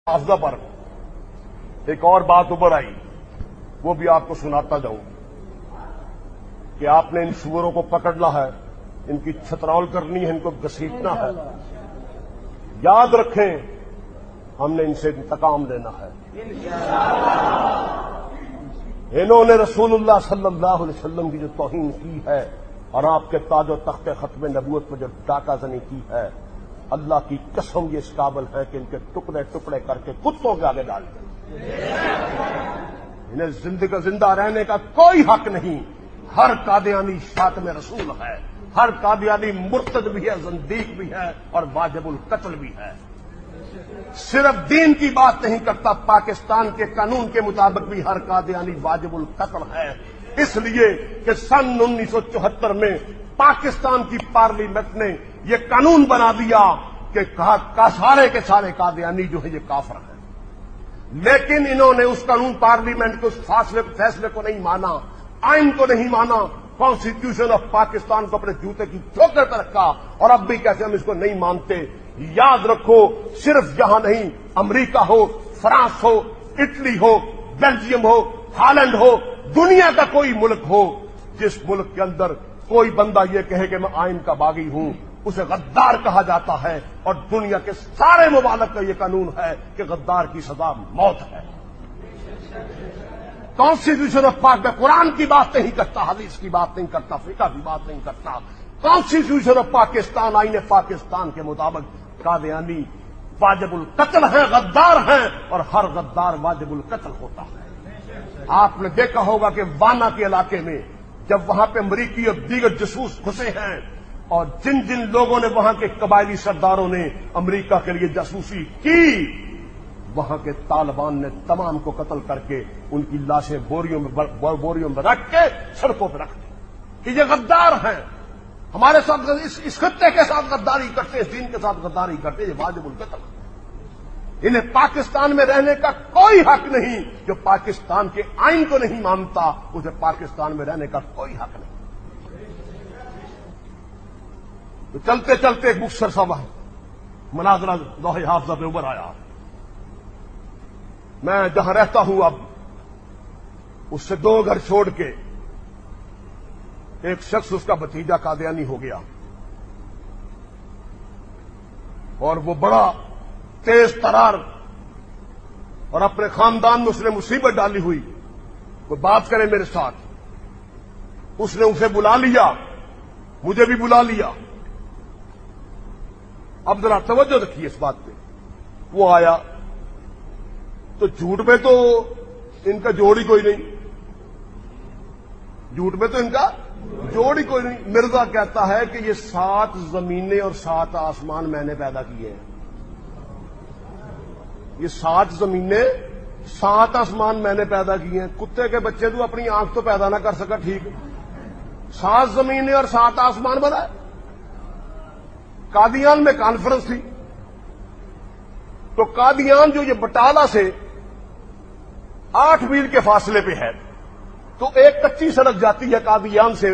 حافظہ پر ایک اور بات ابھر آئی، وہ بھی آپ کو سناتا جاؤں کہ آپ نے ان سوروں کو پکڑنا ہے، ان کی چھترول کرنی ہے، ان کو گھسیٹنا ہے۔ یاد رکھیں ہم نے ان سے انتقام لینا ہے۔ انہوں نے رسول اللہ صلی اللہ علیہ وسلم کی جو توہین کی ہے اور آپ کے تاج و تخت ختم نبوت میں جو ڈاکہ زنی کی ہے، اللہ کی قسم یہ اس قابل ہے کہ ان کے ٹکڑے ٹکڑے کر کے کتوں کے آگے ڈال دیں۔ انہیں زندہ رہنے کا کوئی حق نہیں۔ ہر قادیانی شاتم رسول ہے، ہر قادیانی مرتد بھی ہے، زندیق بھی ہے اور واجب القتل بھی ہے۔ صرف دین کی بات نہیں کرتا، پاکستان کے قانون کے مطابق بھی ہر قادیانی واجب القتل ہے، اس لیے کہ سن 1974 میں پاکستان کی پارلیمنٹ نے یہ قانون بنا دیا کہ سارے کے سارے قادیانی جو ہے یہ کافر ہیں، لیکن انہوں نے اس قانون پارلیمنٹ کے اس فیصلے کو نہیں مانا، آئین کو نہیں مانا، کانسٹیٹیوشن آف پاکستان کو اپنے جوتے کی ٹھوکر پر رکھا، اور اب بھی کہتے ہم اس کو نہیں مانتے۔ یاد رکھو صرف یہاں نہیں، امریکہ ہو، فرانس ہو، اٹلی ہو، بیلجیم ہو، ہالینڈ ہو، دنیا کا کوئی ملک ہو، جس ملک کے اندر کوئی بندہ یہ کہے کہ میں آئین کا باغی ہوں، اسے غدار کہا جاتا ہے، اور دنیا کے سارے ممالک کا یہ قانون ہے کہ غدار کی سزا موت ہے۔ کانسٹیٹیوشن آف پاک میں قرآن کی بات نہیں کرتا، حدیث کی بات نہیں کرتا، فقہ کی بات نہیں کرتا۔ کانسٹیٹیوشن آف پاکستان، آئین پاکستان کے مطابق قادیانی واجب القتل ہیں، غدار ہیں، اور ہر غدار واجب القتل ہوتا ہے۔ آپ نے دیکھا ہوگا کہ وانا کے علاقے میں جب وہاں پہ امریکی اور دیگر جاسوس گھسے ہیں، اور جن جن لوگوں نے وہاں کے قبائلی سرداروں نے امریکہ کے لیے جاسوسی کی، وہاں کے طالبان نے تمام کو قتل کر کے ان کی لاشیں بوریوں میں رکھ کے سڑکوں پہ رکھ دی کہ یہ غدار ہیں، ہمارے ساتھ اس خطے کے ساتھ غداری کرتے، اس دین کے ساتھ غداری کرتے، یہ واجب القتل ہے۔ انہیں پاکستان میں رہنے کا کوئی حق نہیں، جو پاکستان کے آئین کو نہیں مانتا اسے پاکستان میں رہنے کا کوئی حق نہیں۔ تو چلتے چلتے ایک مختصر سا مناظرہ لوح حافظہ پہ ابھر آیا۔ میں جہاں رہتا ہوں اب، اس سے 2 گھر چھوڑ کے ایک شخص، اس کا بھتیجا قادیانی ہو گیا، اور وہ بڑا تیز ترار اور اپنے خاندان میں اس نے مصیبت ڈالی ہوئی، کوئی بات کرے میرے ساتھ، اس نے اسے بلا لیا، مجھے بھی بلا لیا۔ اب ذرا توجہ رکھیے اس بات پہ۔ وہ آیا تو جھوٹ میں تو ان کا جوڑ ہی کوئی نہیں، جھوٹ میں تو ان کا جوڑ ہی کوئی نہیں۔ مرزا کہتا ہے کہ یہ 7 زمینیں اور 7 آسمان میں نے پیدا کیے ہیں، یہ 7 زمینیں 7 آسمان میں نے پیدا کیے ہیں۔ کتے کے بچے تو اپنی آنکھ تو پیدا نہ کر سکا، ٹھیک ہے، 7 زمینیں اور 7 آسمان بنائے۔ قادیان میں کانفرنس تھی، تو قادیان جو یہ بٹالہ سے 8 میل کے فاصلے پہ ہے، تو ایک کچی سڑک جاتی ہے قادیان سے،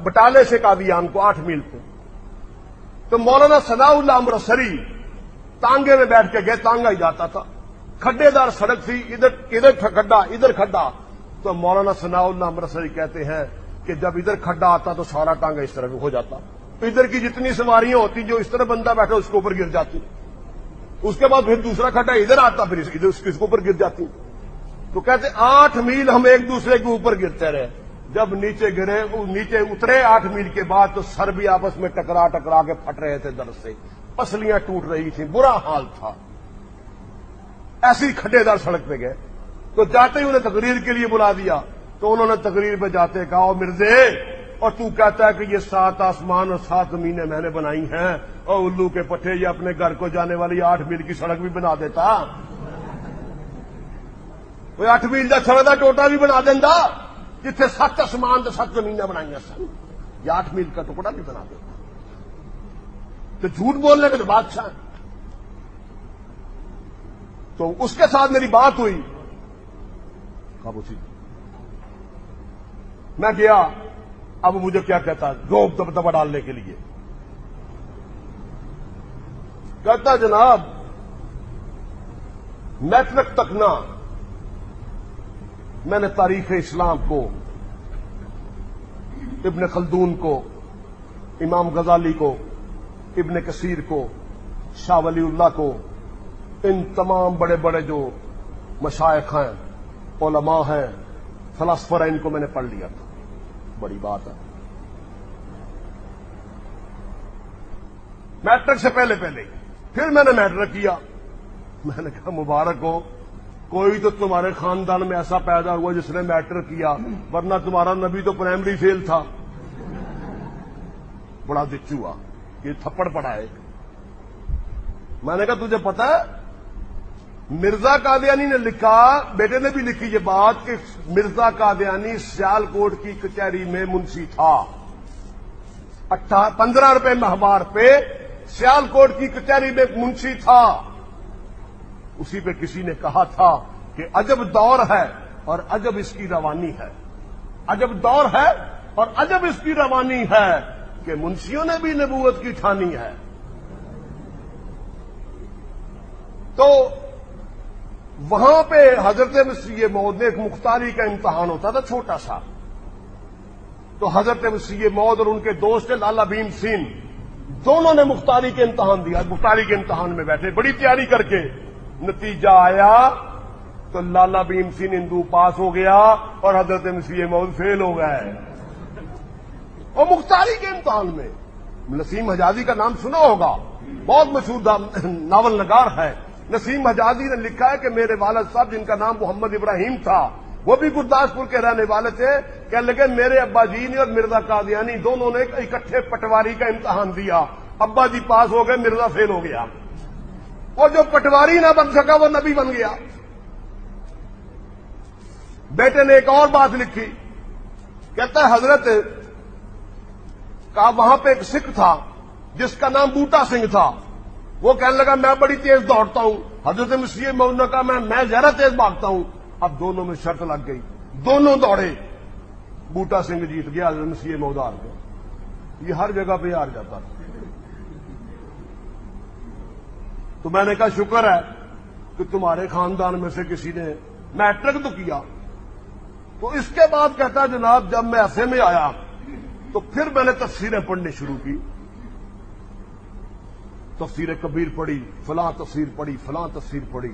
بٹالے سے قادیان کو 8 میل پہ۔ تو مولانا ثناء اللہ امرتسری تانگے میں بیٹھ کے گئے، تانگا ہی جاتا تھا، کھڈے دار سڑک تھی، ادھر کھڈا ادھر کھڈا۔ تو مولانا ثناء اللہ امرتسری کہتے ہیں کہ جب ادھر کھڈا آتا تو سارا ٹانگا اس طرح ہو جاتا، ادھر کی جتنی سواریاں ہوتی جو اس طرح بندہ بیٹھا اس کے اوپر گر جاتی، اس کے بعد پھر دوسرا کھڈا ادھر آتا، پھر ادھر اس کے اوپر گر جاتی۔ تو کہتے 8 میل ہم ایک دوسرے کے اوپر گرتے رہے، جب نیچے گرے، نیچے اترے 8 میل کے بعد تو سر بھی آپس میں ٹکرا کے پھٹ رہے تھے درد سے، پسلیاں ٹوٹ رہی تھیں، برا حال تھا۔ ایسی کھڈے دار سڑک پہ گئے، تو جاتے ہی انہیں تقریر کے لیے بلا دیا، تو انہوں نے تقریر پہ جاتے کہا، او مرزے، اور تو کہتا ہے کہ یہ 7 آسمان اور 7 زمینیں میں نے بنائی ہیں، اور الو کے پٹھے یہ اپنے گھر کو جانے والی 8 میل کی سڑک بھی بنا دیتا، 8 میل کا سڑک کا ٹوٹا بھی بنا دینا، جتنے 7 آسمان تو 7 زمینیں بنائی سن، یہ 8 میل کا ٹکڑا بھی بنا دیتا۔ تو جھوٹ بولنے کے تو بادشاہ ہیں۔ تو اس کے ساتھ میری بات ہوئی، کابوسی میں گیا، اب مجھے کیا کہتا، روب دبدبا ڈالنے کے لیے کہتا، جناب میٹرک تک نہ میں نے تاریخ اسلام کو، ابن خلدون کو، امام غزالی کو، ابن کثیر کو، شاہ ولی اللہ کو، ان تمام بڑے بڑے جو مشائخ ہیں، علماء ہیں، فلاسفر ہیں، ان کو میں نے پڑھ لیا تھا. بڑی بات ہے. میٹرک سے پہلے پھر میں نے میٹرک کیا. میں نے کہا مبارک ہو، کوئی تو تمہارے خاندان میں ایسا پیدا ہوا جس نے میٹرک کیا، ورنہ تمہارا نبی تو پرائمری فیل تھا. بڑا دچ ہوا، یہ تھپڑ پڑا ہے. میں نے کہا تجھے پتا ہے مرزا قادیانی نے لکھا، بیٹے نے بھی لکھی یہ بات کہ مرزا قادیانی سیال کوٹ کی کچہری میں منشی تھا. 15 روپے ماہوار پہ سیال کوٹ کی کچہری میں منشی تھا. اسی پہ کسی نے کہا تھا کہ عجب دور ہے اور عجب اس کی روانی ہے. عجب دور ہے اور عجب اس کی روانی ہے کہ منشیوں نے بھی نبوت کی ٹھانی ہے. تو وہاں پہ حضرت مسیح موعود نے ایک مختاری کا امتحان ہوتا تھا چھوٹا سا. تو حضرت مسیح موعود اور ان کے دوست لالا بھیم سین دونوں نے مختاری کے امتحان دیا. مختاری کے امتحان میں بیٹھے بڑی تیاری کر کے. نتیجہ آیا تو لالا بھیم سین ہندو پاس ہو گیا اور حضرت مسیح موعود فیل ہو گئے. اور مختاری کے امتحان میں نسیم حجازی کا نام سنا ہوگا، بہت مشہور ناول نگار ہے. نسیم حجازی نے لکھا ہے کہ میرے والد صاحب جن کا نام محمد ابراہیم تھا، وہ بھی گرداسپور کے رہنے والے تھے، کہنے لگے میرے ابا جی نے اور مرزا قادیانی دونوں نے اکٹھے پٹواری کا امتحان دیا. ابا جی پاس ہو گئے، مرزا فیل ہو گیا. اور جو پٹواری نہ بن سکا وہ نبی بن گیا. بیٹے نے ایک اور بات لکھی، کہتا ہے حضرت کا وہاں پہ ایک سکھ تھا جس کا نام بوٹا سنگھ تھا. وہ کہنے لگا میں بڑی تیز دوڑتا ہوں. حضرت مسیح موعود نے کہا میں زیادہ تیز بھاگتا ہوں. اب دونوں میں شرط لگ گئی، دونوں دوڑے. بوٹا سنگھ جیت گیا، حضرت مسیح موعود ہار گیا. یہ ہر جگہ پہ ہار جاتا تھا. تو میں نے کہا شکر ہے کہ تمہارے خاندان میں سے کسی نے میٹرک تو کیا. تو اس کے بعد کہتا ہے جناب جب میں ایسے میں آیا تو پھر میں نے تفسیریں پڑھنی شروع کی. تفسیر کبیر پڑھی، فلاں تفسیر پڑھی، فلاں تفسیر پڑھی.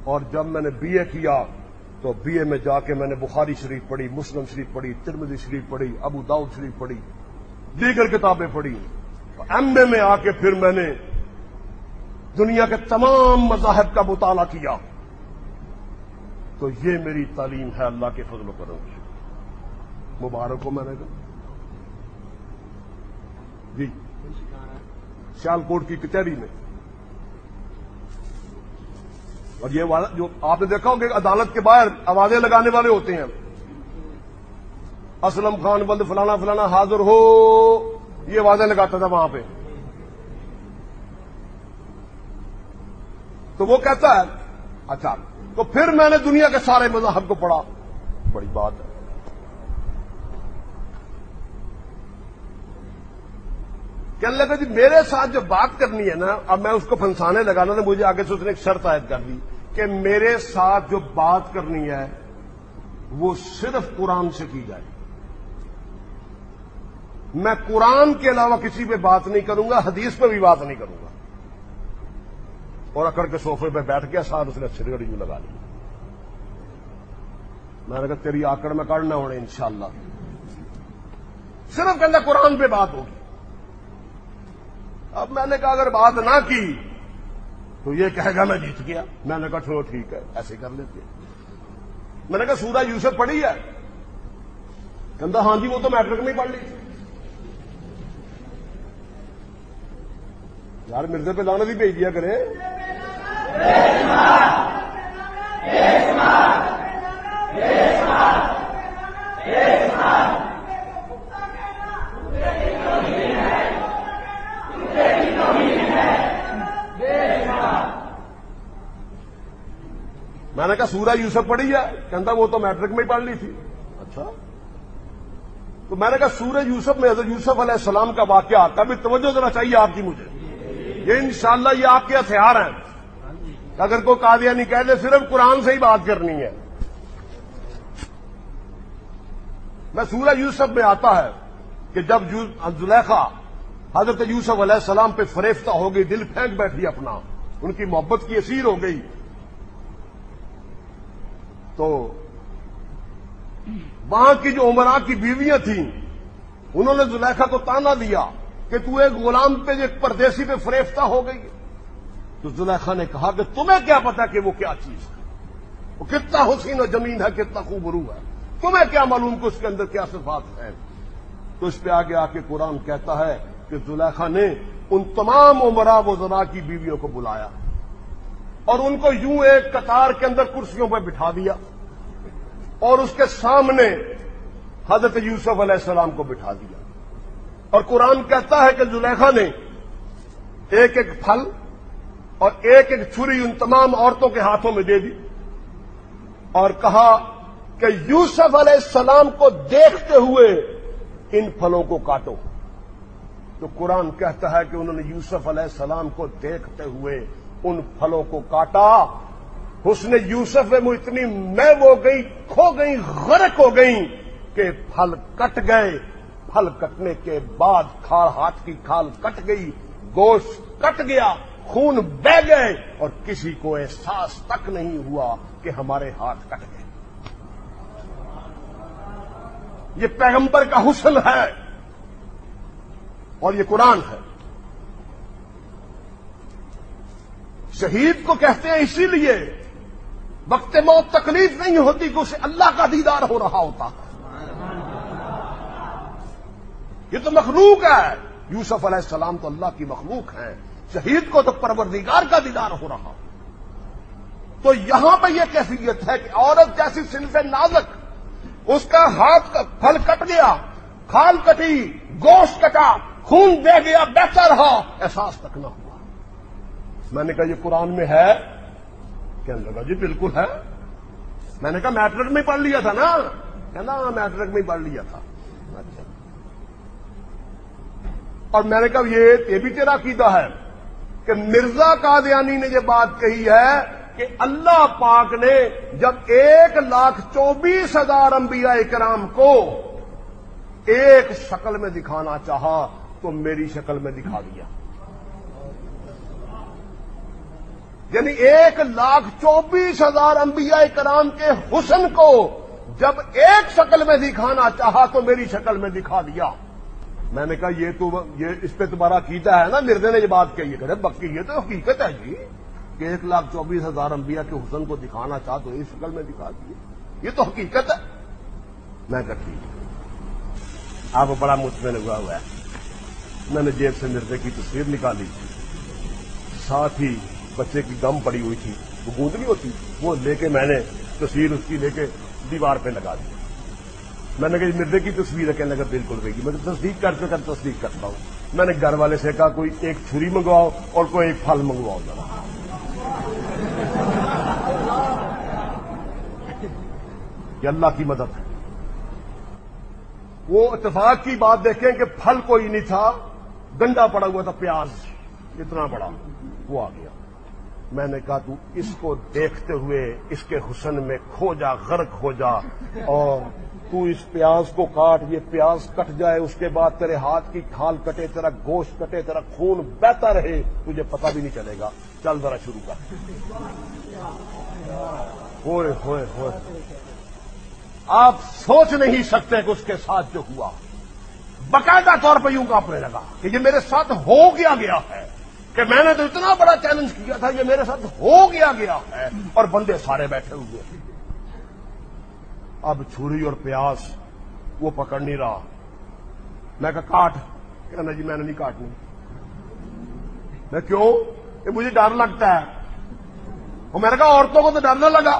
اور جب میں نے بی اے کیا تو بی اے میں جا کے میں نے بخاری شریف پڑھی، مسلم شریف پڑھی، ترمذی شریف پڑھی، ابو داؤد شریف پڑھی، دیگر کتابیں پڑھی. ایم اے میں آ کے پھر میں نے دنیا کے تمام مذاہب کا مطالعہ کیا. تو یہ میری تعلیم ہے اللہ کے فضل و کرم سے. مبارک ہو. میں نے کہا جی سیال کوٹ کی کچہری میں. اور یہ جو آپ نے دیکھا ہوگا کہ عدالت کے باہر آوازیں لگانے والے ہوتے ہیں، اسلم خان بند فلانا فلانا حاضر ہو، یہ آوازیں لگاتا تھا وہاں پہ. تو وہ کہتا ہے اچھا. تو پھر میں نے دنیا کے سارے مذاہب کو پڑھا. بڑی بات ہے. کہنے لگا جی میرے ساتھ جو بات کرنی ہے نا، اب میں اس کو پھنسانے لگا نا، مجھے آگے سے اس نے ایک شرط عائد کر دی کہ میرے ساتھ جو بات کرنی ہے وہ صرف قرآن سے کی جائے. میں قرآن کے علاوہ کسی پہ بات نہیں کروں گا، حدیث پہ بھی بات نہیں کروں گا. اور اکڑ کے صوفے پہ بیٹھ گیا، ساتھ اس نے سگریٹ یوں لگا لی. میں نے کہا تیری آکڑ میں کاٹنا ہونے انشاءاللہ. صرف کہنا قرآن پہ بات ہوگی. اب میں نے کہا اگر بات نہ کی تو یہ کہے گا میں جیت گیا. میں نے کہا چلو ٹھیک ہے ایسے کر لیتے. میں نے کہا سورہ یوسف پڑھی ہے؟ کہتا ہاں جی وہ تو میٹرک میں ہی پڑھ لی تھی. یار مرزے پہ لعنت ہی بھیج دیا کرے. میں نے کہا سورہ یوسف پڑھی ہے؟ کہتا وہ تو میٹرک میں ہی پڑھ لی تھی. اچھا. تو میں نے کہا سورہ یوسف میں حضرت یوسف علیہ السلام کا واقعہ، کبھی توجہ دینا چاہیے آپ کی مجھے. یہ انشاءاللہ یہ آپ کے ہتھیار ہیں اگر کوئی قادیانی کہہ دے صرف قرآن سے ہی بات کرنی ہے. میں سورہ یوسف میں آتا ہے کہ جب زلیخا حضرت یوسف علیہ السلام پہ فریفتہ ہو گئی, دل پھینک بیٹھی اپنا, ان کی محبت کی اسیر ہو گئی, تو وہاں کی جو عمراء کی بیویاں تھیں انہوں نے زلیخا کو تانا دیا کہ تو ایک غلام پہ, ایک پردیسی پہ فریفتہ ہو گئی. تو زلیخا نے کہا کہ تمہیں کیا پتا کہ وہ کیا چیز ہے, وہ کتنا حسین و جمیل ہے, کتنا خوبرو ہے, تمہیں کیا معلوم کہ اس کے اندر کیا صفات ہیں. تو اس پہ آگے آ کے قرآن کہتا ہے کہ زلیخا نے ان تمام عمراء وزراء کی بیویوں کو بلایا اور ان کو یوں ایک قطار کے اندر کرسیوں پہ بٹھا دیا اور اس کے سامنے حضرت یوسف علیہ السلام کو بٹھا دیا. اور قرآن کہتا ہے کہ زلیخا نے ایک ایک پھل اور ایک ایک چھری ان تمام عورتوں کے ہاتھوں میں دے دی اور کہا کہ یوسف علیہ السلام کو دیکھتے ہوئے ان پھلوں کو کاٹو. تو قرآن کہتا ہے کہ انہوں نے یوسف علیہ السلام کو دیکھتے ہوئے ان پھلوں کو کاٹا. حسن یوسف میں وہ اتنی محو ہو گئی, کھو گئی, غرق ہو گئی کہ پھل کٹ گئے. پھل کٹنے کے بعد ہاتھ کی کھال کٹ گئی, گوشت کٹ گیا, خون بہہ گئے اور کسی کو احساس تک نہیں ہوا کہ ہمارے ہاتھ کٹ گئے. یہ پیغمبر کا حسن ہے اور یہ قرآن ہے. شہید کو کہتے ہیں اسی لیے وقت موت تکلیف نہیں ہوتی کہ اسے اللہ کا دیدار ہو رہا ہوتا ہے. یہ تو مخلوق ہے, یوسف علیہ السلام تو اللہ کی مخلوق ہیں, شہید کو تو پروردگار کا دیدار ہو رہا. تو یہاں پہ یہ کیفیت ہے کہ عورت جیسی صنف نازک, اس کا ہاتھ کا پھل کٹ گیا, کھال کٹی, گوشت کٹا, خون بہ گیا, بہتا رہا, احساس تک نہ ہوا. میں نے کہا یہ قرآن میں ہے؟ کہنے لگا جی بالکل ہے. میں نے کہا میٹرک میں پڑھ لیا تھا نا؟ کہنا میٹرک میں پڑھ لیا تھا. اچھا. اور میں نے کہا یہ بھی تیرا عقیدہ ہے کہ مرزا قادیانی نے یہ بات کہی ہے کہ اللہ پاک نے جب 1,24,000 انبیاء کرام کو ایک شکل میں دکھانا چاہا تو میری شکل میں دکھا دیا. یعنی 1,24,000 انبیاء کرام کے حسن کو جب ایک شکل میں دکھانا چاہا تو میری شکل میں دکھا دیا. میں نے کہا یہ اس پہ تمہارا عقیدہ ہے نا؟ مرزا نے یہ بات کہی ہے. بکی یہ تو حقیقت ہے جی کہ 1,24,000 انبیاء کے حسن کو دکھانا چاہ تو اس شکل میں دکھا دیے, یہ تو حقیقت ہے. میں کہا ٹھیک ہے. آپ بڑا مطمئن ہوا ہے. میں نے جیب سے مرزا کی تصویر نکالی, ساتھ ہی بچے کی گم پڑی ہوئی تھی, وہ گوندنی ہوتی, وہ لے کے میں نے تصویر اس کی لے کے دیوار پہ لگا دی. میں نے کہا مرزا کی تصویر ہے. کہنے لگا بالکل رہے گی. میں نے تصدیق تصدیق کرتا ہوں. میں نے گھر والے سے کہا کوئی ایک چھری منگواؤ اور کوئی ایک پھل منگواؤ ذرا. یہ اللہ کی مدد ہے. وہ اتفاق کی بات دیکھیں کہ پھل کوئی نہیں تھا, گنڈا پڑا ہوا تھا, پیاز اتنا بڑا, وہ آ گیا. میں نے کہا تو اس کو دیکھتے ہوئے اس کے حسن میں کھو جا, غرق ہو جا, اور تو اس پیاز کو کاٹ, یہ پیاز کٹ جائے, اس کے بعد تیرے ہاتھ کی کھال کٹے, تیرا گوشت کٹے, تیرا خون بہتا رہے, تجھے پتہ بھی نہیں چلے گا. چل ذرا شروع کر. ہوئے ہوئے ہوئے, آپ سوچ نہیں سکتے کہ اس کے ساتھ جو ہوا, باقاعدہ طور پہ یوں کانپنے لگا کہ یہ میرے ساتھ ہو گیا ہے, کہ میں نے تو اتنا بڑا چیلنج کیا تھا, یہ میرے ساتھ ہو گیا ہے, اور بندے سارے بیٹھے ہوئے. اب چھری اور پیاز وہ پکڑ نہیں رہا. میں کہا کاٹ. کہنا جی میں نے نہیں کاٹنی. میں کیوں؟ کہ مجھے ڈر لگتا ہے. اور میں نے کہا عورتوں کو تو ڈر نہ لگا,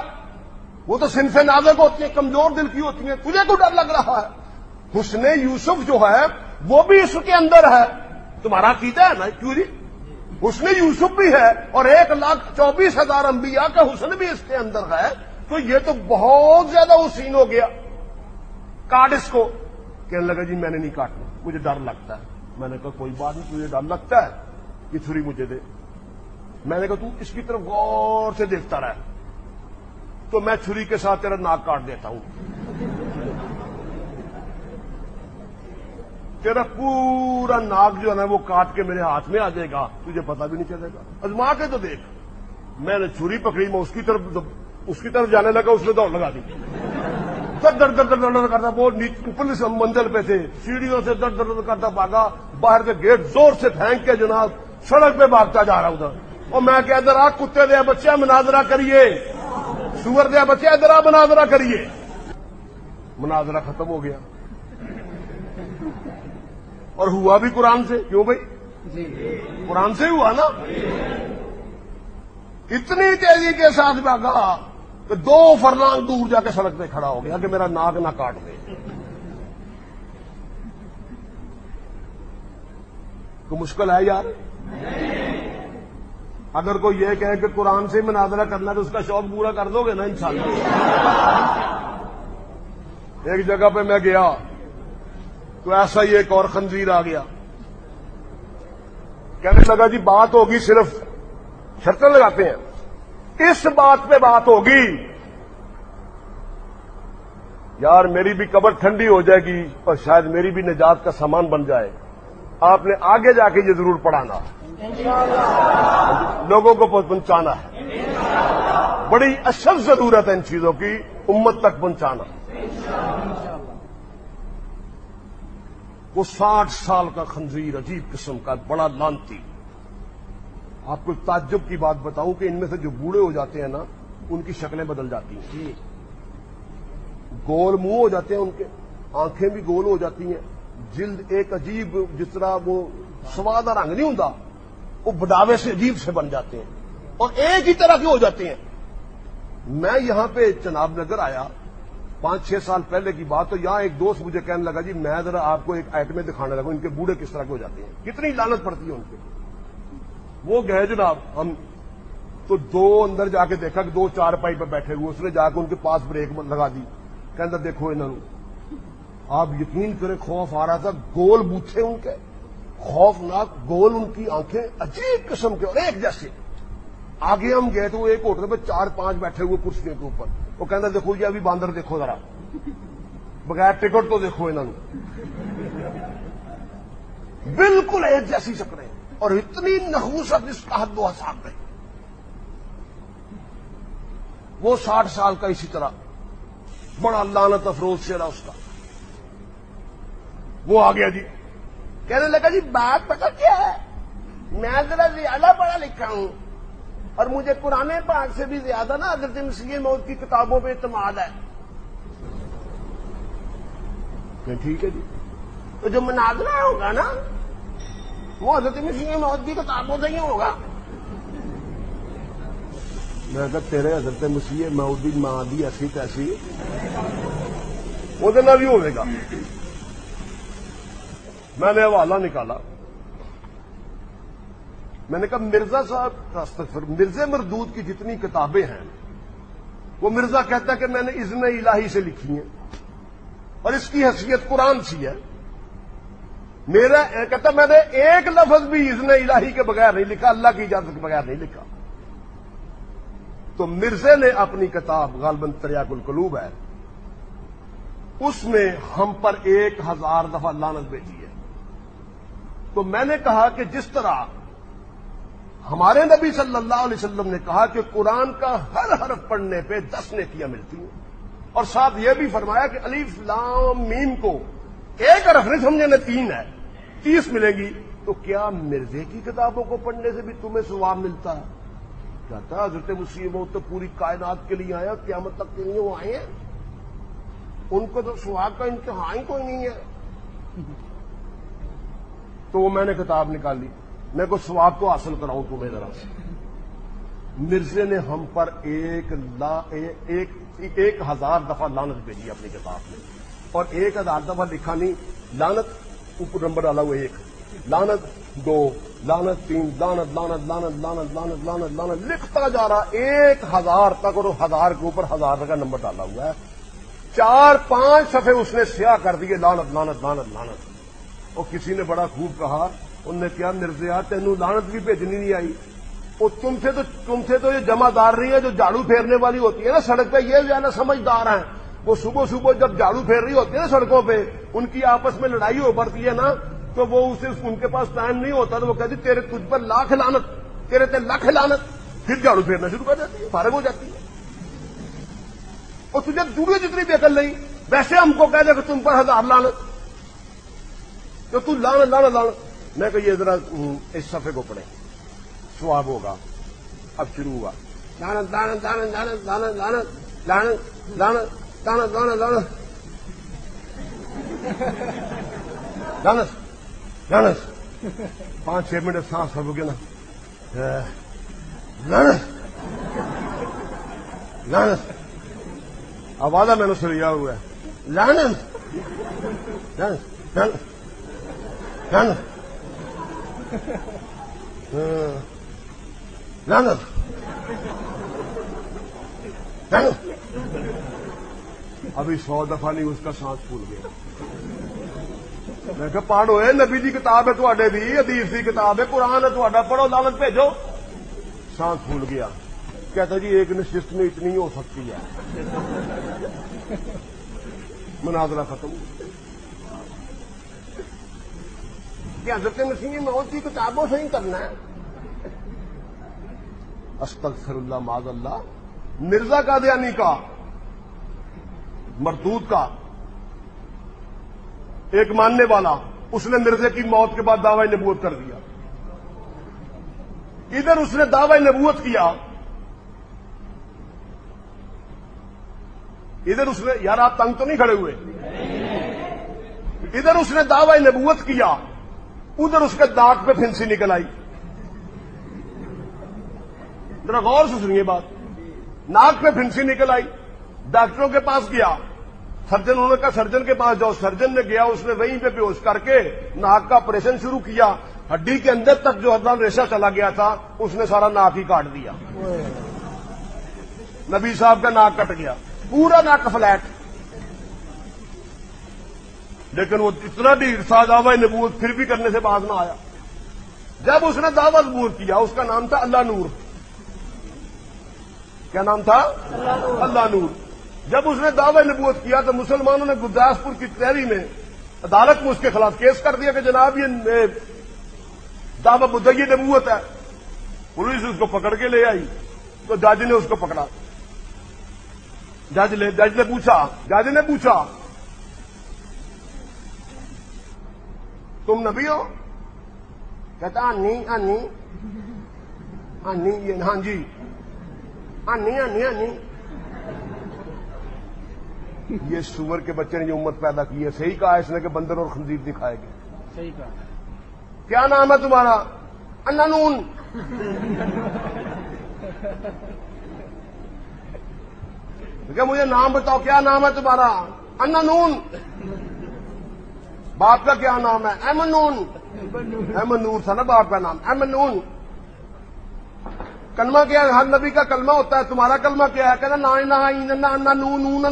وہ تو صنف نازک ہوتی ہیں, کمزور دل کی ہوتی ہیں, تجھے کو ڈر لگ رہا ہے؟ حسن یوسف جو ہے وہ بھی اس کے اندر ہے. تمہارا عقیدہ ہے نا؟ کیوں جی, حسن یوسف بھی ہے اور 1,24,000 انبیاء کا حسن بھی اس کے اندر ہے. تو یہ تو بہت زیادہ حسین ہو گیا, کاٹ اس کو. کہنے لگا جی میں نے نہیں کاٹنا, مجھے ڈر لگتا ہے. میں نے کہا کوئی بات نہیں, تجھے ڈر لگتا ہے, یہ چھری مجھے دے. میں نے کہا تو اس کی طرف غور سے دیکھتا رہ، تو میں چھری کے ساتھ تیرا ناک کاٹ دیتا ہوں، تیرا پورا ناک جو ہے نا وہ کاٹ کے میرے ہاتھ میں آ جائے گا، تجھے پتہ بھی نہیں چلے گا، ازما کے تو دیکھ۔ میں نے چھری پکڑی، میں اس کی طرف جانے لگا، اس نے دوڑ لگا دی، در در در در در کرتا، وہ اوپر سے منزل پہ تھے، سیڑھیوں سے در در در کرتا بھاگا، باہر کے گیٹ زور سے پھینک کے جناب سڑک پہ بھاگتا جا رہا ادھر، اور میں کہ ادھر آ کتے دیا بچہ مناظرہ کریے، سور دیا بچہ ادھر آ مناظرہ کریے۔ مناظرہ ختم ہو گیا، اور ہوا بھی قرآن سے، کیوں بھائی؟ قرآن سے ہوا نا۔ اتنی تیزی کے ساتھ بھاگا کہ 2 فرلانگ دور جا کے سڑک پہ کھڑا ہو گیا کہ میرا ناک نہ کاٹ دے۔ تو مشکل ہے یار، اگر کوئی یہ کہے کہ قرآن سے مناظرہ کرنا تو اس کا شوق پورا کر دو گے نا انشاءاللہ۔ ایک جگہ پہ میں گیا تو ایسا ہی ایک اور خنزیر آ گیا، کہنے لگا جی بات ہوگی، صرف شرطیں لگاتے ہیں، اس بات پہ بات ہوگی یار میری بھی قبر ٹھنڈی ہو جائے گی اور شاید میری بھی نجات کا سامان بن جائے، آپ نے آگے جا کے یہ ضرور پڑھانا، لوگوں کو پہنچانا ہے، بڑی اشد ضرورت ہے ان چیزوں کی، امت تک پہنچانا۔ وہ 60 سال کا خنزیر، عجیب قسم کا، بڑا لانتی۔ آپ کو تعجب کی بات بتاؤں کہ ان میں سے جو بوڑھے ہو جاتے ہیں نا ان کی شکلیں بدل جاتی ہیں، گول منہ ہو جاتے ہیں ان کے، آنکھیں بھی گول ہو جاتی ہیں، جلد ایک عجیب، جس طرح وہ سوادہ رنگ نہیں ہوتا، وہ بڑھاوے سے عجیب سے بن جاتے ہیں اور ایک ہی طرح کے ہو جاتے ہیں۔ میں یہاں پہ چناب نگر آیا 5-6 سال پہلے کی بات، تو یہاں ایک دوست مجھے کہنے لگا جی میں ذرا آپ کو ایک آئٹمیں دکھانے لگا ان کے بوڑھے کس طرح کے ہو جاتے ہیں، کتنی لعنت پڑتی ہے ان پہ۔ وہ گئے جناب، ہم تو 2 اندر جا کے دیکھا کہ 2 چارپائی پہ بیٹھے ہوئے، اس نے جا کے ان کے پاس بریک لگا دی، کہنا دیکھو انہوں نے، آپ یقین کریں خوف آ رہا تھا، گول بوتھے ان کے، خوفناک گول ان کی آنکھیں، عجیب قسم کے اور ایک جیسے۔ آگے ہم گئے تو وہ ایک ہوٹل پہ 4-5 بیٹھے ہوئے کرسیوں کے اوپر، وہ کہنا دیکھو یہ ابھی باندر دیکھو ذرا، بغیر ٹکٹ تو دیکھو انہوں نے، بالکل ایک جیسی شکلیں اور اتنی نحوست، اس کا حد و حساب نہیں۔ وہ 60 سال کا اسی طرح بڑا لعنت افروز چہرہ اس کا، وہ آ گیا جی، کہنے لگا جی بات پتہ کیا ہے، میں ذرا زیادہ پڑھا لکھا ہوں اور مجھے قرآن پاک سے بھی زیادہ نا حضرت مسیح موعود کی کتابوں پہ اعتماد ہے۔ ٹھیک ہے جی، تو جو مناظرہ ہوگا نا وہ حضرت مسیح موعود کی کتابوں سے ہی ہوگا۔ میں کہا تیرے حضرت مسیح موعود کی ماں دی ایسی تیسی وہ بھی ہوئے گا۔ میں نے حوالہ نکالا، میں نے کہا مرزا صاحب، مرزا مردود کی جتنی کتابیں ہیں وہ مرزا کہتا ہے کہ میں نے اذن الہی سے لکھی ہیں اور اس کی حیثیت قرآن سی ہے، میرا کہتا میں نے ایک لفظ بھی اذن الہی کے بغیر نہیں لکھا، اللہ کی اجازت کے بغیر نہیں لکھا۔ تو مرزا نے اپنی کتاب غالباً تریاق القلوب ہے، اس میں ہم پر 1000 دفعہ لعنت بھیجی ہے۔ تو میں نے کہا کہ جس طرح ہمارے نبی صلی اللہ علیہ وسلم نے کہا کہ قرآن کا ہر حرف پڑھنے پہ 10 نیکیاں ملتی ہیں، اور ساتھ یہ بھی فرمایا کہ الف لام میم کو ایک حرف نہیں سمجھنے 3 ہے، 30 ملے گی، تو کیا مرزے کی کتابوں کو پڑھنے سے بھی تمہیں ثواب ملتا ہے؟ کہتا ہے حضرت مسیح موعود تو پوری کائنات کے لیے آئے اور قیامت تک کے لیے وہ آئے ہیں، ان کو تو ثواب کا انتہا ہی کوئی نہیں ہے۔ تو وہ میں نے کتاب نکال لی، میں کو ثواب تو حاصل کراؤں تمہیں ذرا سے۔ مرزے نے ہم پر 1000 دفعہ لعنت بھیجی اپنی کتاب میں، اور 1000 دفعہ لکھا نہیں، لعنت اوپر نمبر ڈالا ہوا 1، لعنت 2، لعنت 3، لعنت لعنت لعنت لعنت لعنت لعنت لعنت لکھتا جا رہا 1000 تک، اور 1000 کے اوپر 1000 کا نمبر ڈالا ہوا ہے۔ 4-5 صفحے اس نے سیاہ کر دیے لعنت لعنت لعنت لعنت۔ اور کسی نے بڑا خوب کہا، انہوں نے کیا مرزا تینوں لعنت بھی بھیجنی نہیں آئی؟ اور تم سے تو یہ جمعدار نہیں ہے جو جھاڑو پھیرنے والی ہوتی ہے نا سڑک پہ، یہ زیادہ سمجھدار ہیں. وہ صبح صبح جب جھاڑو پھیر رہی ہوتی ہے نا سڑکوں پہ، ان کی آپس میں لڑائی ہو پڑتی ہے نا، تو وہ ان کے پاس ٹائم نہیں ہوتا تو وہ کہتی تجھ پر لاکھ لعنت، تیرے تے لاکھ لعنت، پھر جھاڑو پھیرنا شروع کر دیتی ہے، فارغ ہو جاتی ہے. اور تجھے دوسری جتنی بھی عقل نہیں، ویسے ہم کو کہہ دے کہ تم پر 1000 لعنت، تو تو لعنت لعنت لعنت. میں کہ یہ ذرا اس صفحے کو پڑھیں، ثواب ہوگا. اب شروع ہوا لعنت لعنت لعنت لعنت لعنت لعنت لعنت لعنت لعنت لعنت لعنت لعنت لعنت. 5-6 منٹ سانس ہو گیا نا، لعنت لعنت. آوازہ میں نے سے لیا ہوا ہے، لعنت لعنت لعنت لعنت لعنت لعنت. ابھی 100 دفعہ نہیں، اس کا سانس پھول گیا. میں کہ پڑھو، نبی دی کتاب ہے تواڈے دی، حدیث دی کتاب ہے، قرآن ہے تواڈا، پڑھو، لعنت بھیجو. سانس پھول گیا. کہتا جی ایک نشست میں اتنی ہی ہو سکتی ہے. مناظرہ ختم. کہ حضرت مسیح موت کی کتابوں سے ہی کرنا ہے. استغفر اللہ معاذ اللہ. مرزا قادیانی کا، مردود کا ایک ماننے والا، اس نے مرزے کی موت کے بعد دعوی نبوت کر دیا. ادھر اس نے دعوی نبوت کیا، ادھر اس نے، یار آپ تنگ تو نہیں کھڑے ہوئے، ادھر اس نے دعوی نبوت کیا، ادھر اس کے دانت پہ پھنسی نکل آئی. ذرا غور سے سنیے بات. ناک پہ پھنسی نکل آئی. ڈاکٹروں کے پاس گیا، سرجن، انہوں نے کہا سرجن کے پاس جاؤ. سرجن نے گیا، اس نے وہیں پہ بیہوش کر کے ناک کا آپریشن شروع کیا. ہڈی کے اندر تک جو حضرت ریشہ چلا گیا تھا اس نے سارا ناک ہی کاٹ دیا. نبی صاحب کا ناک کٹ گیا، پورا ناک فلیٹ. لیکن وہ اتنا ڈھیر سا دعوی نبوت پھر بھی کرنے سے باز نہ آیا. جب اس نے دعوی نبوت کیا، اس کا نام تھا اللہ نور. کیا نام تھا؟ اللہ نور. جب اس نے دعوی نبوت کیا تو مسلمانوں نے گرداسپور کی تحری میں عدالت میں اس کے خلاف کیس کر دیا کہ جناب یہ دعوی مدعی نبوت ہے. پولیس اس کو پکڑ کے لے آئی تو جج نے اس کو پکڑا. جج نے پوچھا تم نبی ہو؟ کہتا آنی یہ ہاں جی آنی. یہ سور کے بچے نے جو امت پیدا کی ہے، صحیح کہا اس نے کہ بندر اور خنزیر دکھائے گی. صحیح کہا. کیا نام ہے تمہارا؟ انانون. کہ مجھے نام بتاؤ، کیا نام ہے تمہارا؟ انانون. باپ کا کیا نام ہے؟ ایمنون. ایمنور تھا نا باپ کا نام، ایمنون. کلمہ کیا ہے؟ ہر نبی کا کلمہ ہوتا ہے. تمہارا کلمہ کیا ہے؟ کہنا نا نون.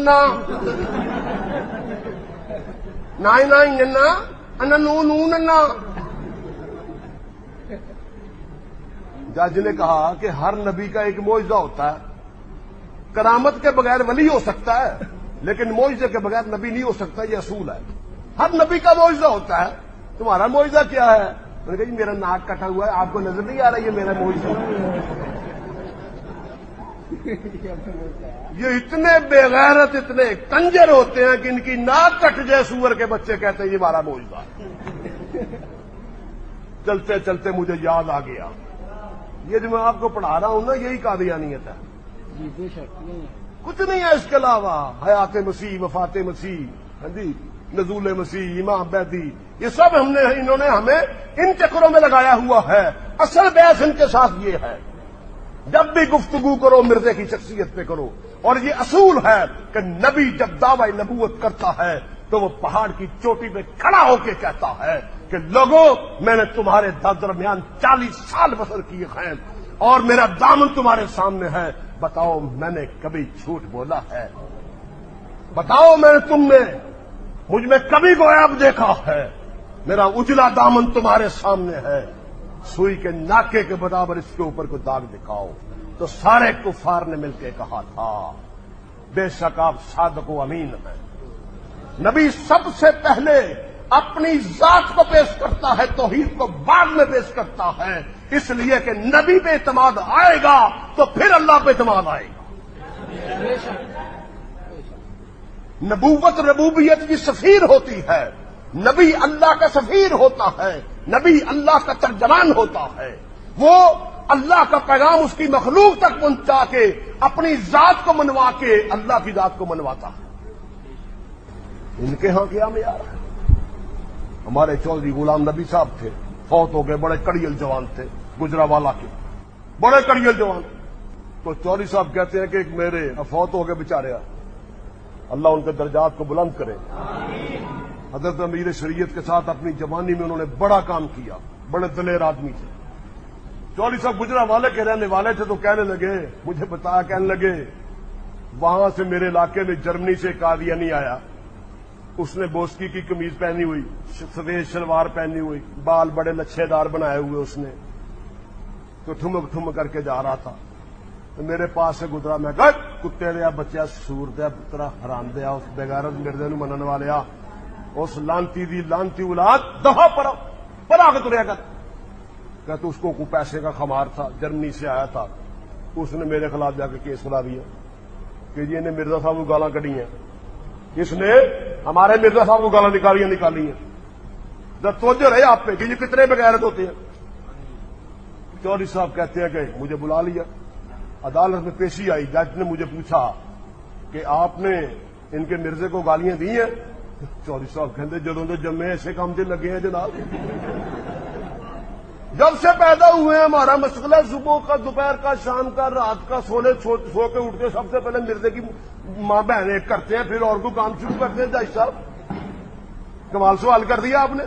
جج نے کہا کہ ہر نبی کا ایک معجزہ ہوتا ہے. کرامت کے بغیر ولی ہو سکتا ہے لیکن معجزے کے بغیر نبی نہیں ہو سکتا، یہ اصول ہے. ہر نبی کا معجزہ ہوتا ہے. تمہارا معجزہ کیا ہے؟ میں نے کہا جی میرا ناک کٹا ہوا ہے، آپ کو نظر نہیں آ رہا یہ میرا معجزہ؟ یہ اتنے بے غیرت، اتنے کنجر ہوتے ہیں کہ ان کی ناک کٹ جائے سور کے بچے کہتے ہیں یہ ہمارا معجزہ. چلتے چلتے مجھے یاد آ گیا، یہ جو میں آپ کو پڑھا رہا ہوں نا، یہی قادیانیت ہے. جی بے شک کچھ نہیں ہے اس کے علاوہ. حیات مسیح، وفات مسیح، ہاں جی، نزول مسیح، امام مہدی، یہ سب انہوں نے ہمیں ان چکروں میں لگایا ہوا ہے. اصل بحث ان کے ساتھ یہ ہے، جب بھی گفتگو کرو مرزے کی شخصیت پہ کرو. اور یہ اصول ہے کہ نبی جب دعوی نبوت کرتا ہے تو وہ پہاڑ کی چوٹی پہ کھڑا ہو کے کہتا ہے کہ لوگوں، میں نے تمہارے درمیان 40 سال بسر کیے ہیں اور میرا دامن تمہارے سامنے ہے. بتاؤ میں نے کبھی جھوٹ بولا ہے؟ بتاؤ تم نے مجھ میں کبھی غیب دیکھا ہے؟ میرا اجلا دامن تمہارے سامنے ہے. سوئی کے ناکے کے برابر اس کے اوپر کو داغ دکھاؤ. تو سارے کفار نے مل کے کہا تھا بے شک آپ صادق و امین ہیں. نبی سب سے پہلے اپنی ذات کو پیش کرتا ہے, توحید کو بعد میں پیش کرتا ہے, اس لیے کہ نبی پہ اعتماد آئے گا تو پھر اللہ پہ اعتماد آئے گا. نبوت ربوبیت کی سفیر ہوتی ہے. نبی اللہ کا سفیر ہوتا ہے, نبی اللہ کا ترجمان ہوتا ہے. وہ اللہ کا پیغام اس کی مخلوق تک پہنچا کے اپنی ذات کو منوا کے اللہ کی ذات کو منواتا ہے. ان کے ہاں کیا معیار ہے؟ ہمارے چودھری غلام نبی صاحب تھے, فوت ہو گئے, بڑے کڑیل جوان تھے, گجراوالا کے بڑے کڑیل جوان. تو چودھری صاحب کہتے ہیں کہ ایک میرے فوت ہو گئے بیچارے, اللہ ان کے درجات کو بلند کرے. حضرت امیر شریعت کے ساتھ اپنی جوانی میں انہوں نے بڑا کام کیا, بڑے دلیر آدمی تھے. چودھری صاحب گجراوالے کے رہنے والے تھے, تو کہنے لگے, مجھے بتایا, کہنے لگے وہاں سے میرے علاقے میں جرمنی سے قادیانی آیا. اس نے بوسکی کی قمیض پہنی ہوئی, سفید شلوار پہنی ہوئی, بال بڑے لچھے دار بنائے ہوئے اس نے, تو ٹھمک ٹھمک کر کے جا رہا تھا. تو میرے پاس سے گزرا, میں کہا کتے دیا بچہ سور دیا پترا حرام دیا, اس بغیرت مردے نو منن والیا, اس لانتی دی لانتی اولاد دفعہ پر آ کے تریا کر. کہتے اس کو کوئی پیسے کا خمار تھا, جرمنی سے آیا تھا. اس نے میرے خلاف جا کے کیس کھلا دیا کہ جی نے مرزا صاحب کو گالاں کڑی ہیں, اس نے ہمارے مرزا صاحب کو گالاں نکالی ہیں. جب توجہ رہے آپ پہ کہ یہ کتنے بغیرت ہوتے ہیں. چودھری صاحب کہتے ہیں کہ مجھے بلا لیا, عدالت میں پیشی آئی. جج نے مجھے پوچھا کہ آپ نے ان کے مرزے کو گالیاں دی ہیں؟ چودھری صاحب کہتے جدوں تو جمے ایسے کام سے لگے ہیں جناب, جب سے پیدا ہوئے ہیں ہمارا مسئلہ صبح کا, دوپہر کا, شام کا, رات کا, سو کے اٹھ کے سب سے پہلے مرزے کی ماں بہنیں کرتے ہیں, پھر اور کو کام شروع کرتے ہیں. جج صاحب کمال سوال کر دیا آپ نے.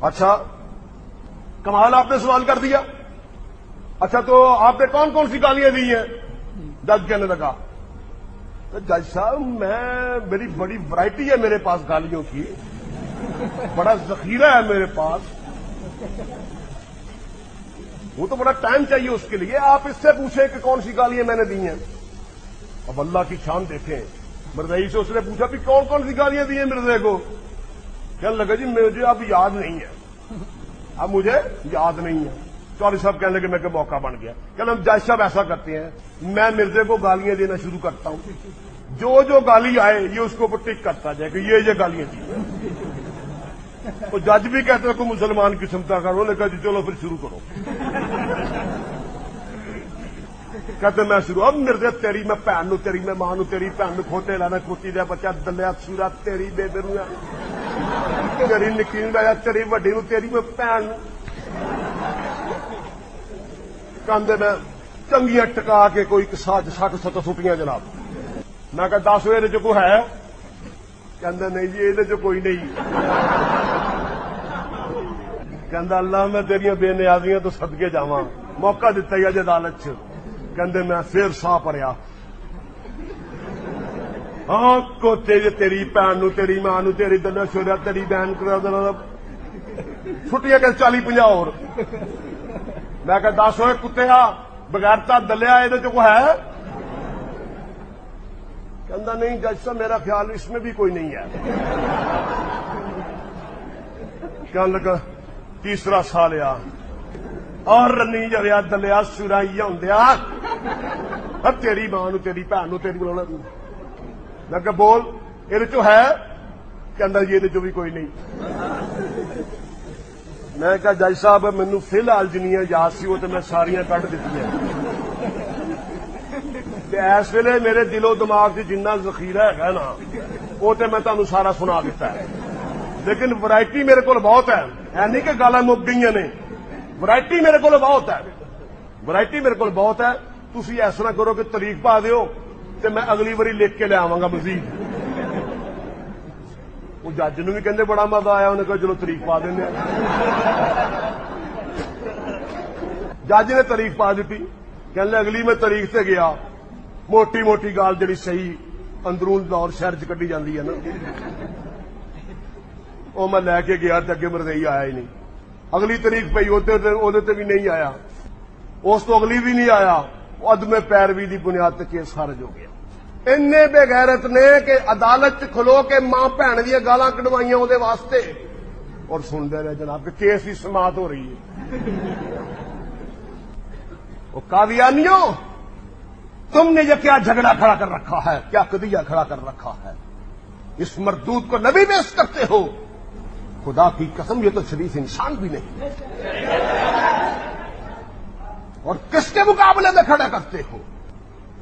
اچھا کمال آپ نے سوال کر دیا. اچھا تو آپ نے کون کون سی گالیاں دی ہیں؟ جج کہنے لگا, تو جج صاحب میری بڑی ورائٹی ہے میرے پاس گالیوں کی, بڑا ذخیرہ ہے میرے پاس, وہ تو بڑا ٹائم چاہیے اس کے لیے. آپ اس سے پوچھیں کہ کون سی گالیاں میں نے دی ہیں. اب اللہ کی شان دیکھیں, مرزائی سے اس نے پوچھا بھی کون کون سی گالیاں دی ہیں مرزے کو. کہنے لگا جی مجھے اب یاد نہیں ہے, اب مجھے یاد نہیں ہے. چودھری صاحب کہنے لگے میں کہ موقع بن گیا. کہنا جج صاحب ایسا کرتے ہیں, میں مرزے کو گالیاں دینا شروع کرتا ہوں, جو گالی آئے یہ اس کو ٹک کرتا جائے کہ یہ گالیاں دی. تو جج بھی کہتے ہیں کوئی مسلمان قسم کا کرو, نے کہا جی چلو پھر شروع کرو. کہتے میں شروع, اب مرزے تیری میں بھن نو, تیری میں ماں نو, تیری بھن نو کھوتے لانا, کھوتی دیا بچہ دلیا سورا, تیری بےبے نو, تیری نکی نو, تیری وڈی نو, تیری میں بھن. کہندے میں چنگیاں ٹکا کے کوئی 60-70 سٹیاں جناب. میں کہا 10 یہ جو کوئی ہے؟ کہندے نہیں جی یہ جو کوئی نہیں. کہندا اللہ میں تیریاں بے نیازیاں تو صدقے جاواں, موقع دتا ہی اج عدالت چ. کہندے میں پھر سا پڑیا, ہاں کو تیری بھن نو, تیری ماں نو, تیری دلیا چھوڑیا, تیری بہن کرا چھٹیاں کہ 40-50 اور. میں کہ 10 ہوئے کتیا بغیرتا دلیا یہ جو کوئی ہے؟ کہندا نہیں جج صاحب میرا خیال اس میں بھی کوئی نہیں ہے. کہنے لگا تیسرا سال آ اور رنی جڑیا دلیا سرائی ہوندیا, تیری ماں نو, تیری بھن نو, تیری بولا. میں کہ بول یہ جو ہے؟ کہندا یہ جو بھی کوئی نہیں. میں کہا جج صاحب مینو فی الحال جنیاں یاد سی وہ تو میں ساریاں کٹ دیتی ہیں. اس ویلے میرے دل و دماغ سے جنہ ذخیرہ ہے نا وہ تو میں تمہیں سارا سنا دیتا ہے. لیکن ورائٹی میرے کو بہت ہے نہیں کہ گالاں مک گئی نے, ورائٹی میرے کو بہت ہے, ورائٹی میرے کو بہت ہے. تسی ایسا کرو کہ تاریخ پا دیو تو میں اگلی باری لکھ کے لے آواں گا مزید. وہ جج نو بھی کہندے بڑا مزہ آیا, انہیں کہا چلو تاریخ پا دینے. جج نے تاریخ پا دیتی. کہنے اگلی میں تاریخ سے گیا, موٹی موٹی گال جڑی صحیح اندرون دور شہر چ کڈی جاندی ہے نا, وہ میں لے کے گیا تو اگے مرزئی آیا ہی نہیں. اگلی تاریخ پہ ہوتے بھی نہیں آیا، اس تو اگلی بھی نہیں آیا، عدم پیروی دی بنیاد تے کیس خارج ہو گیا۔ انے بے غیرت نے کہ عدالت کھلو کے ماں بھن دیا گالاں کڈوائیاں وہ واسطے، اور سنتے رہے جناب کہ کیس کی سماعت ہو رہی ہے۔ وہ قادیانیوں، تم نے یہ کیا جھگڑا کھڑا کر رکھا ہے، کیا قضیہ کھڑا کر رکھا ہے، اس مردود کو نبی پیش کرتے ہو؟ خدا کی قسم یہ تو شریف انسان بھی نہیں، اور کس کے مقابلے میں کھڑا کرتے ہو؟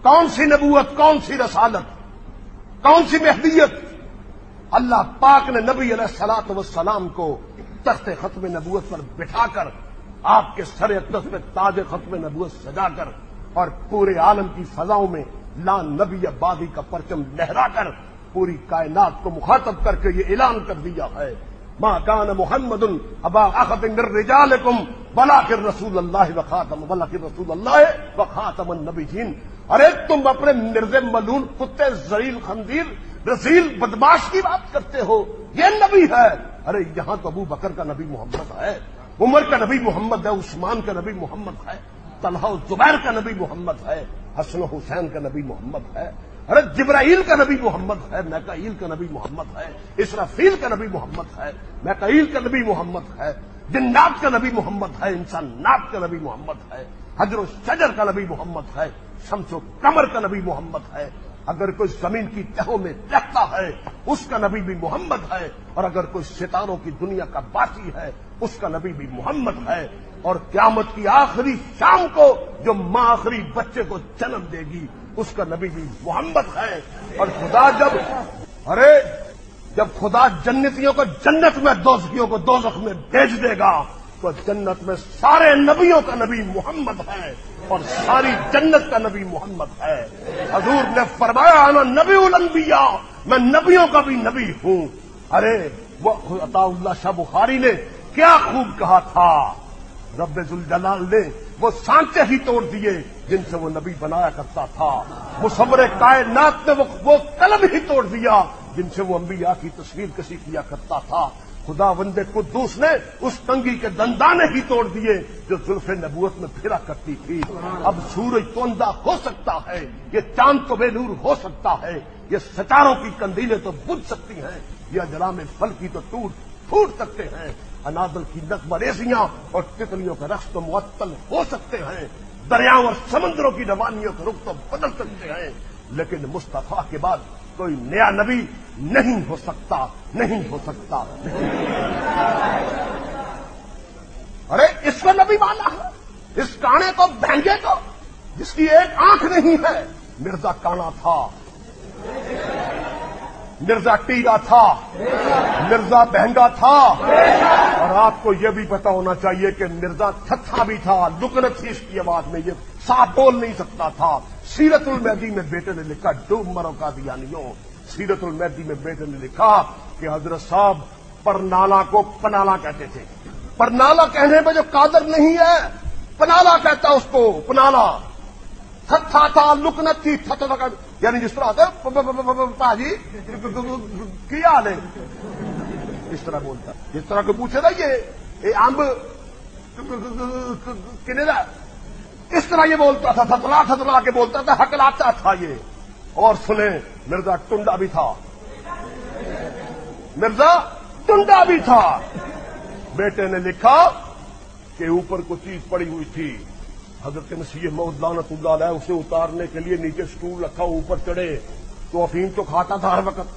کون سی نبوت، کون سی رسالت، کون سی مہدیت؟ اللہ پاک نے نبی علیہ الصلوۃ والسلام کو تخت ختم نبوت پر بٹھا کر، آپ کے سر اقدس میں تاج ختم نبوت سجا کر، اور پورے عالم کی فضاؤں میں لا نبی بعدی کا پرچم لہرا کر پوری کائنات کو مخاطب کر کے یہ اعلان کر دیا ہے، ما کان محمد ابا احد من رجالکم ولکن رسول اللہ وخاتم النبیین۔ ارے تم اپنے مرز ملون، کتے، ذلیل، خنزیر، رذیل، بدماش کی بات کرتے ہو، یہ نبی ہے؟ ارے یہاں تو ابو بکر کا نبی محمد ہے، عمر کا نبی محمد ہے، عثمان کا نبی محمد ہے، طلحہ و زبیر کا نبی محمد ہے، حسن و حسین کا نبی محمد ہے، ارے جبرائیل کا نبی محمد ہے، میکائیل کا نبی محمد ہے، اسرافیل کا نبی محمد ہے، میکائیل کا نبی محمد ہے، جنات کا نبی محمد ہے، انسانات کا نبی محمد ہے، حجر و شجر کا نبی محمد ہے، شمس و قمر کا نبی محمد ہے، اگر کوئی زمین کی تہوں میں رہتا ہے اس کا نبی بھی محمد ہے، اور اگر کوئی ستاروں کی دنیا کا باسی ہے اس کا نبی بھی محمد ہے، اور قیامت کی آخری شام کو جو ماں آخری بچے کو جنم دے گی اس کا نبی بھی محمد ہے۔ اور خدا جب خدا جنتیوں کو جنت میں، دوزخیوں کو دوزخ میں بھیج دے گا تو جنت میں سارے نبیوں کا نبی محمد ہے اور ساری جنت کا نبی محمد ہے۔ حضور نے فرمایا انا نبی الانبیاء، میں نبیوں کا بھی نبی ہوں۔ ارے وہ عطا اللہ شاہ بخاری نے کیا خوب کہا تھا، رب ذوالجلال نے وہ سانچے ہی توڑ دیے جن سے وہ نبی بنایا کرتا تھا، مصور کائنات نے وہ قلم ہی توڑ دیا جن سے وہ انبیاء کی تصویر کشی کیا کرتا تھا، خدا وند قدوس نے اس کنگھی کے دندانے ہی توڑ دیے جو زلف نبوت میں پھرا کرتی تھی۔ اب سورج تو اندھا ہو سکتا ہے، یہ چاند تو بے نور ہو سکتا ہے، یہ ستاروں کی کندیلیں تو بجھ سکتی ہیں، یہ اجرام فلکی تو پھوٹ سکتے ہیں، انادل کی نغمہ ریزیاں اور تتلیوں کا رقص تو معطل ہو سکتے ہیں، دریاؤں اور سمندروں کی روانیوں کا رخ تو بدل سکتے ہیں، لیکن مصطفیٰ کے بعد کوئی نیا نبی نہیں ہو سکتا، نہیں ہو سکتا۔ ارے اس کو نبی مانا ہے، اس کانے کو، بہنگے کو جس کی ایک آنکھ نہیں ہے۔ مرزا کانا تھا، مرزا ٹیرا تھا، مرزا بہنگا تھا، اور آپ کو یہ بھی پتا ہونا چاہیے کہ مرزا تھتھا بھی تھا، لکنت تھی اس کی آواز میں، یہ صاف بول نہیں سکتا تھا۔ سیرت المہدی میں بیٹے نے لکھا، ڈوب مرو قادیانیوں، سیرت المہدی میں بیٹے نے لکھا کہ حضرت صاحب پرنالا کو پنالا کہتے تھے، پرنالا کہنے میں جو قادر نہیں ہے پنالا کہتا اس کو، پنالا۔ تھتھا تھا، لکنت تھی، تھتھا یعنی جس طرح ہوتا ہے پاجی کیا حال ہے، اس طرح بولتا، جس طرح کو پوچھے نا یہ امب کنے دا، اس طرح یہ بولتا تھا، تھتلا تھتلا کے بولتا تھا، ہکلاتا تھا یہ۔ اور سنیں مرزا ٹنڈا بھی تھا، مرزا ٹنڈا بھی تھا۔ بیٹے نے لکھا کہ اوپر کوئی چیز پڑی ہوئی تھی، حضرت مسیح موعود لعنت اللہ علیہ اسے اتارنے کے لیے نیچے سٹول رکھا، اوپر چڑھے تو افیم تو کھاتا تھا ہر وقت،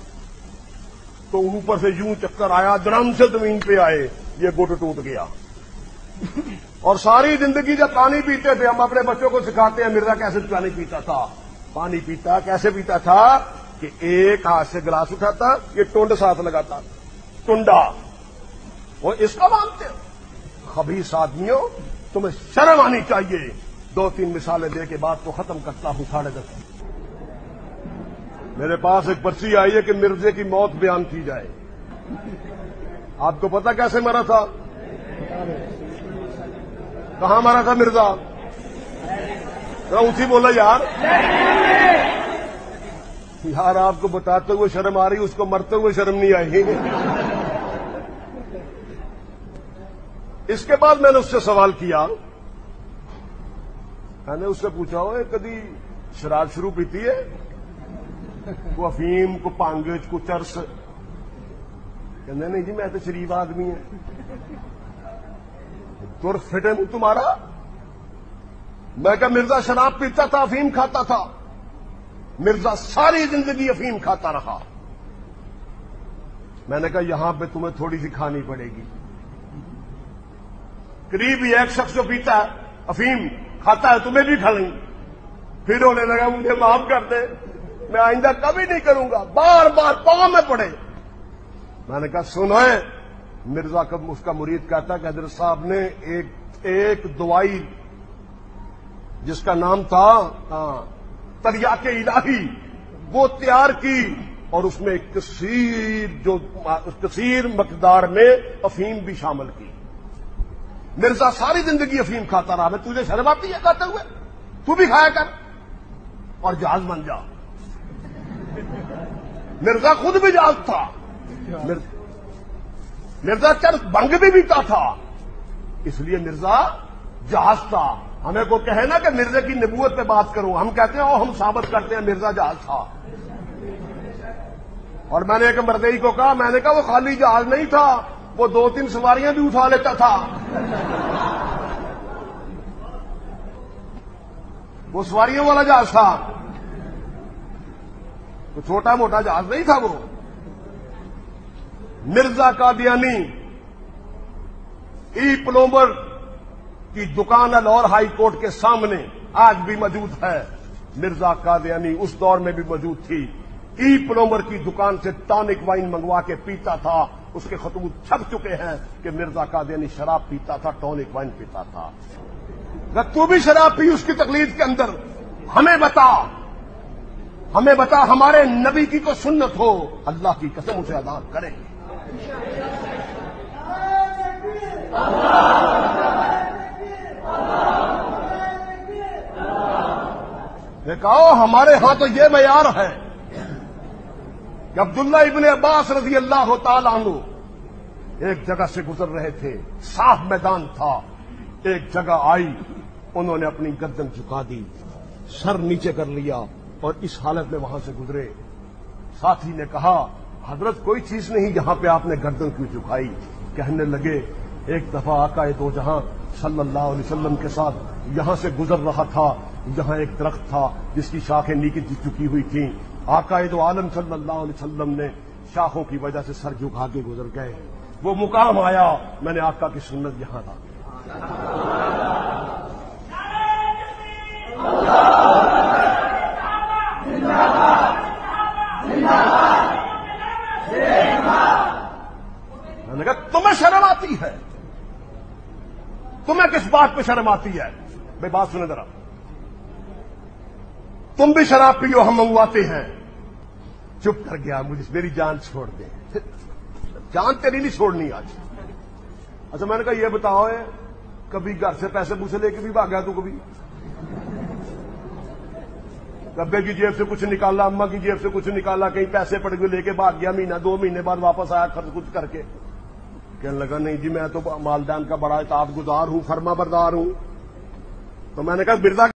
تو اوپر سے یوں چکر آیا، درم سے زمین پہ آئے، یہ گٹ ٹوٹ گیا۔ اور ساری زندگی جب پانی پیتے تھے، ہم اپنے بچوں کو سکھاتے ہیں مرزا کیسے پانی پیتا تھا، پانی پیتا کیسے پیتا تھا کہ ایک ہاتھ سے گلاس اٹھاتا، یہ ٹونڈ ساتھ لگاتا، ٹنڈا، وہ اس کا مانتے ہو؟ خبیث آدمیوں، تمہیں شرم آنی چاہیے۔ 2-3 مثالیں دے کے بات کو ختم کرتا ہوں۔ 10:30 میرے پاس ایک پرچی آئی ہے کہ مرزے کی موت بیان کی جائے۔ آپ کو پتا کیسے مرا تھا؟ کہاں مرا تھا مرزا؟ ذرا اونچی بولا یار، یار آپ کو بتاتے ہوئے شرم آ رہی، اس کو مرتے ہوئے شرم نہیں آئی۔ اس کے بعد میں نے اس سے سوال کیا، میں نے اس سے پوچھا ہوئے کدی شراب شروع پیتی ہے، کو افیم کو پانگج کو چرس؟ کہنے نہیں جی میں تو شریف آدمی ہے، تر فٹن تمہارا؟ میں کہا مرزا شراب پیتا تھا، افیم کھاتا تھا، مرزا ساری زندگی افیم کھاتا رہا۔ میں نے کہا یہاں پہ تمہیں تھوڑی سی کھانی پڑے گی، قریب ہی ایک شخص جو پیتا ہے افیم کھاتا ہے تمہیں بھی کھا لیں۔ پھر ہونے لگا مجھے معاف کر دے، میں آئندہ کبھی نہیں کروں گا، بار بار پاؤں میں پڑے۔ میں نے کہا سنیں، مرزا کا اس کا مرید کہتا کہ حضرت صاحب نے ایک دوائی جس کا نام تھا تریاق الہی وہ تیار کی، اور اس میں کثیر مقدار میں افیم بھی شامل کی۔ مرزا ساری زندگی افیم کھاتا رہا، میں تجھے شرم آتی ہے کھاتے ہوئے؟ تو بھی کھایا کر اور جہاز بن جا۔ مرزا خود بھی جہاز تھا، مرزا چرس بنگ بھی پیتا تھا، اس لیے مرزا جہاز تھا۔ ہمیں کو کہے نا کہ مرزا کی نبوت پہ بات کروں، ہم کہتے ہیں ہم ثابت کرتے ہیں مرزا جہاز تھا۔ اور میں نے ایک مردئی کو کہا، میں نے کہا وہ خالی جہاز نہیں تھا، وہ 2-3 سواریاں بھی اٹھا لیتا تھا، وہ سواریوں والا جہاز تھا، تو چھوٹا موٹا جہاز نہیں تھا وہ۔ مرزا قادیانی ای پلومبر کی دکان لاہور ہائی کورٹ کے سامنے آج بھی موجود ہے۔ مرزا قادیانی اس دور میں بھی موجود تھی، ای پلومبر کی دکان سے ٹانک وائن منگوا کے پیتا تھا، اس کے خطوط چھپ چکے ہیں کہ مرزا قادیانی شراب پیتا تھا، ٹانک وائن پیتا تھا۔ اگر تو بھی شراب پی اس کی تقلید کے اندر، ہمیں بتا ہمارے نبی کی تو سنت ہو، اللہ کی قسم اسے ادا کریں گے۔ نے کہا ہمارے ہاں تو یہ معیار ہے کہ عبداللہ ابن عباس رضی اللہ تعالی عنہ ایک جگہ سے گزر رہے تھے، صاف میدان تھا، ایک جگہ آئی، انہوں نے اپنی گردن جھکا دی، سر نیچے کر لیا اور اس حالت میں وہاں سے گزرے۔ ساتھی نے کہا حضرت کوئی چیز نہیں، یہاں پہ آپ نے گردن کیوں جھکائی؟ کہنے لگے ایک دفعہ آقا دو جہاں صلی اللہ علیہ وسلم کے ساتھ یہاں سے گزر رہا تھا، یہاں ایک درخت تھا جس کی شاخیں نیچے چکی ہوئی تھیں، آقا دو عالم صلی اللہ علیہ وسلم نے شاخوں کی وجہ سے سر جھکا کے گزر گئے۔ وہ مقام آیا، میں نے آقا کی سنت یہاں تھا۔ میں نے کہا تمہیں شرم آتی ہے؟ تمہیں کس بات پہ شرم آتی ہے؟ بھائی بات سنیں ذرا، تم بھی شراب پیو، ہم منگواتے ہیں۔ چپ کر گیا، مجھے میری جان چھوڑ دے۔ جان تیری نہیں چھوڑنی آج۔ اچھا میں نے کہا یہ بتاؤ کبھی گھر سے پیسے پوچھے لے کے بھی بھاگا تو کبھی؟ ابے کی جیب سے کچھ نکالا، اماں کی جیب سے کچھ نکالا، کہیں پیسے پڑ گئے لے کے بھاگ گیا، مہینہ 2 مہینے بعد واپس آیا خرچ کچھ کر کے؟ کہنے لگا نہیں جی میں تو والدین کا بڑا اطاعت گزار ہوں، فرما بردار ہوں۔ تو میں نے کہا مرزا